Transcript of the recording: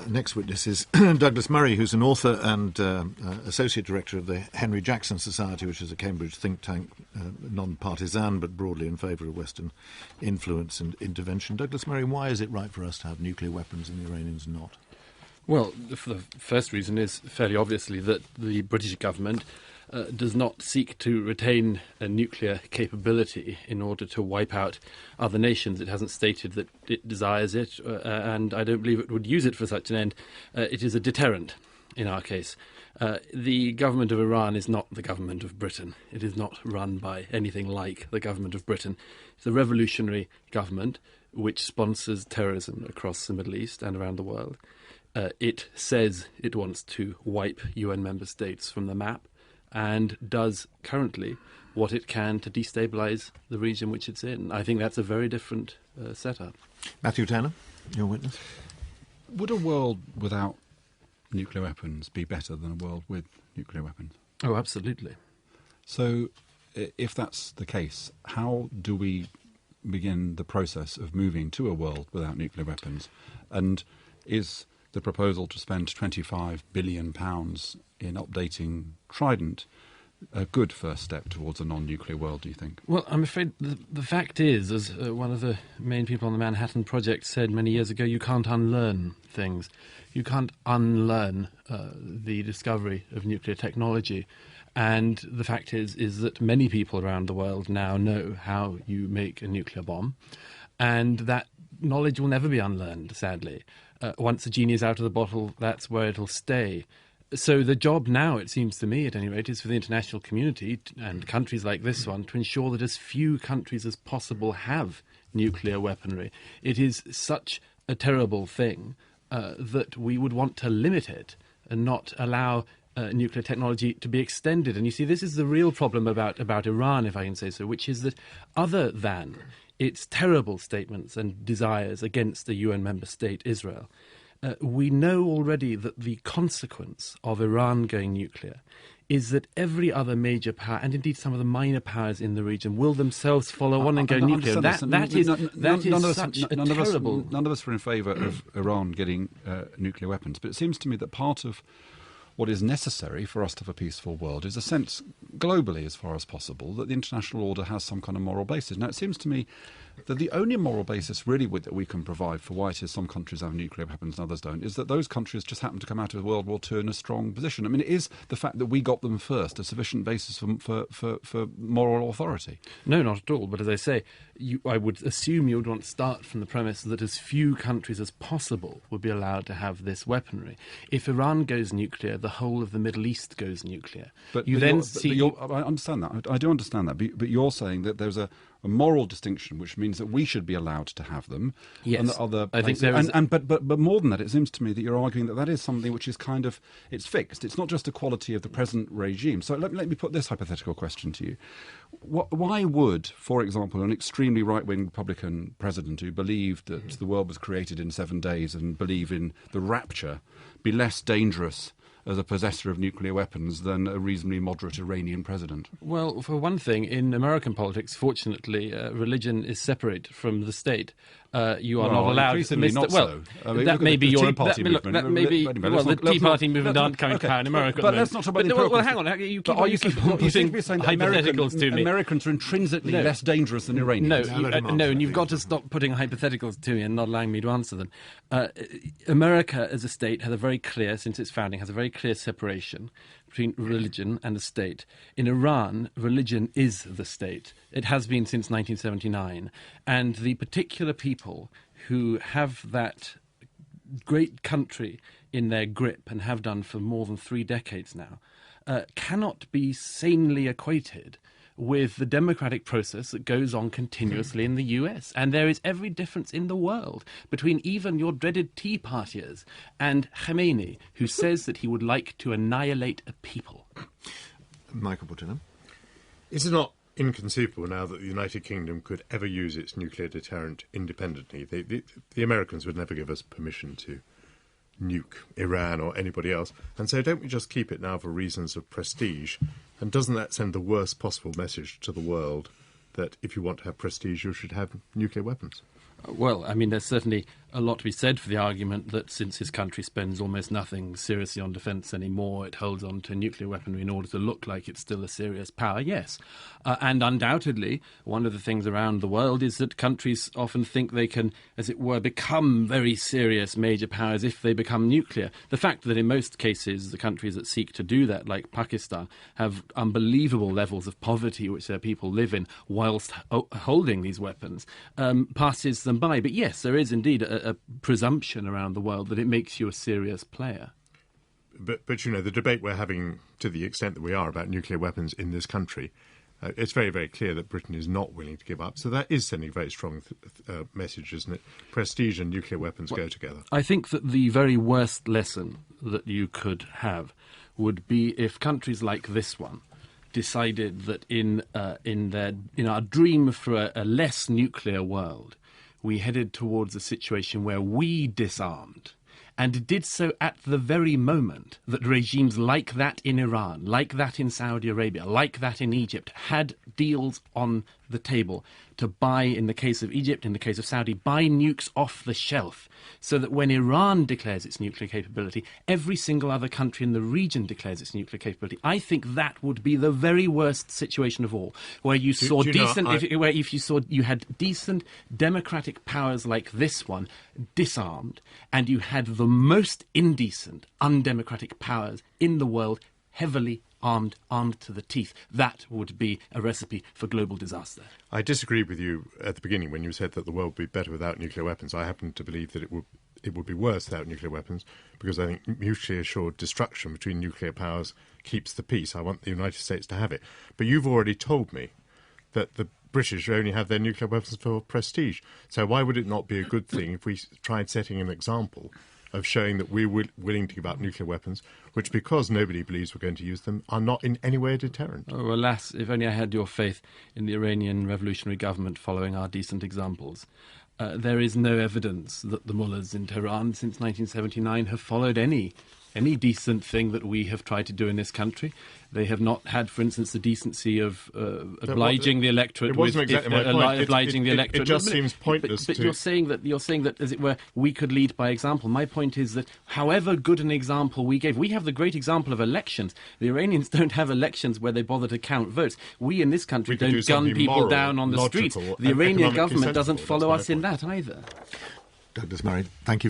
Next witness is Douglas Murray, who's an author and Associate Director of the Henry Jackson Society, which is a Cambridge think tank, non-partisan but broadly in favour of Western influence and intervention. Douglas Murray, why is it right for us to have nuclear weapons and the Iranians not? Well, the first reason is fairly obviously that the British government does not seek to retain a nuclear capability in order to wipe out other nations. It hasn't stated that it desires it, and I don't believe it would use it for such an end. It is a deterrent in our case. The government of Iran is not the government of Britain. It is not run by anything like the government of Britain. It's a revolutionary government which sponsors terrorism across the Middle East and around the world. It says it wants to wipe UN member states from the map, and does currently what it can to destabilise the region which it's in. I think that's a very different setup. Matthew Tanner, your witness. Would a world without nuclear weapons be better than a world with nuclear weapons? Oh, absolutely. So, if that's the case, how do we begin the process of moving to a world without nuclear weapons? And is the proposal to spend £25 billion in updating Trident a good first step towards a non-nuclear world, do you think? Well, I'm afraid the fact is, as one of the main people on the Manhattan Project said many years ago, you can't unlearn things. You can't unlearn the discovery of nuclear technology. And the fact is that many people around the world now know how you make a nuclear bomb. And that knowledge will never be unlearned, sadly. Once the genie is out of the bottle, that's where it'll stay. So the job now, it seems to me at any rate, is for the international community and countries like this one to ensure that as few countries as possible have nuclear weaponry. It is such a terrible thing that we would want to limit it and not allow nuclear technology to be extended. And you see, this is the real problem about Iran, if I can say so, which is that other than its terrible statements and desires against the UN member state, Israel, we know already that the consequence of Iran going nuclear is that every other major power, and indeed some of the minor powers in the region, will themselves follow on and go nuclear. That is such a terrible... None of us are in favour of Iran getting nuclear weapons, but it seems to me that part of what is necessary for us to have a peaceful world is a sense, globally as far as possible, that the international order has some kind of moral basis. Now, it seems to me that the only moral basis really that we can provide for why it is some countries have nuclear weapons and others don't is that those countries just happen to come out of World War II in a strong position. I mean, it is the fact that we got them first a sufficient basis for moral authority. No, not at all. But as I say, I would assume you would want to start from the premise that as few countries as possible would be allowed to have this weaponry. If Iran goes nuclear, the whole of the Middle East goes nuclear. I understand that. I do understand that. But you're saying that there's a moral distinction, which means that we should be allowed to have them. Yes, and that other I think there is. But more than that, it seems to me that you're arguing that is something which is kind of, it's fixed. It's not just a quality of the present regime. So let me put this hypothetical question to you. Why would, for example, an extremely right-wing Republican president who believed that the world was created in 7 days and believe in the rapture be less dangerous as a possessor of nuclear weapons than a reasonably moderate Iranian president? Well, for one thing, in American politics, fortunately, religion is separate from the state. You are not allowed. Increasingly not so. I mean, that may be your Party movement. That may be. Well, the Tea Party movement aren't coming to power in America. But let's not talk about the well, hang on. You keep putting hypotheticals to me. Americans are intrinsically less dangerous than Iranians. No, and you've got to stop putting hypotheticals to me and not allowing me to answer them. America, as a state, has a very clear, since its founding, has a very clear separation between religion and the state. In Iran, religion is the state. It has been since 1979. And the particular people who have that great country in their grip and have done for more than 3 decades now cannot be sanely equated with the democratic process that goes on continuously in the US. And there is every difference in the world between even your dreaded Tea Partiers and Khamenei, who says that he would like to annihilate a people. Michael Puttingham. Is it not inconceivable now that the United Kingdom could ever use its nuclear deterrent independently? The Americans would never give us permission to nuke Iran or anybody else. And so don't we just keep it now for reasons of prestige? And doesn't that send the worst possible message to the world that if you want to have prestige, you should have nuclear weapons? Well, I mean, there's certainly a lot to be said for the argument that since his country spends almost nothing seriously on defence anymore, it holds on to nuclear weaponry in order to look like it's still a serious power. Yes. And undoubtedly, one of the things around the world is that countries often think they can, as it were, become very serious major powers if they become nuclear. The fact that in most cases the countries that seek to do that, like Pakistan, have unbelievable levels of poverty which their people live in whilst holding these weapons, passes them by. But yes, there is indeed a presumption around the world that it makes you a serious player. But you know, the debate we're having, to the extent that we are, about nuclear weapons in this country, it's very, very clear that Britain is not willing to give up. So that is sending a very strong message, isn't it? Prestige and nuclear weapons go together. I think that the very worst lesson that you could have would be if countries like this one decided that in our dream for a less nuclear world, we headed towards a situation where we disarmed, and did so at the very moment that regimes like that in Iran, like that in Saudi Arabia, like that in Egypt, had deals on the table to buy, in the case of Egypt, in the case of Saudi, buy nukes off the shelf, so that when Iran declares its nuclear capability, every single other country in the region declares its nuclear capability. I think that would be the very worst situation of all, where you saw you had decent democratic powers like this one disarmed, and you had the most indecent, undemocratic powers in the world heavily armed to the teeth. That would be a recipe for global disaster. I disagreed with you at the beginning when you said that the world would be better without nuclear weapons. I happen to believe that it would be worse without nuclear weapons, because I think mutually assured destruction between nuclear powers keeps the peace. I want the United States to have it. But you've already told me that the British only have their nuclear weapons for prestige. So why would it not be a good thing if we tried setting an example of showing that we're willing to give up nuclear weapons, which, because nobody believes we're going to use them, are not in any way a deterrent? Oh, alas, if only I had your faith in the Iranian revolutionary government following our decent examples. There is no evidence that the mullahs in Tehran since 1979 have followed any decent thing that we have tried to do in this country. They have not had, for instance, the decency of obliging the electorate. It wasn't exactly my point. Obliging the electorate. It just seems pointless. But you're saying that, as it were, we could lead by example. My point is that, however good an example we gave, we have the great example of elections. The Iranians don't have elections where they bother to count votes. We in this country don't gun people down on the streets. The Iranian government doesn't follow us in that either. Douglas Murray, thank you very much.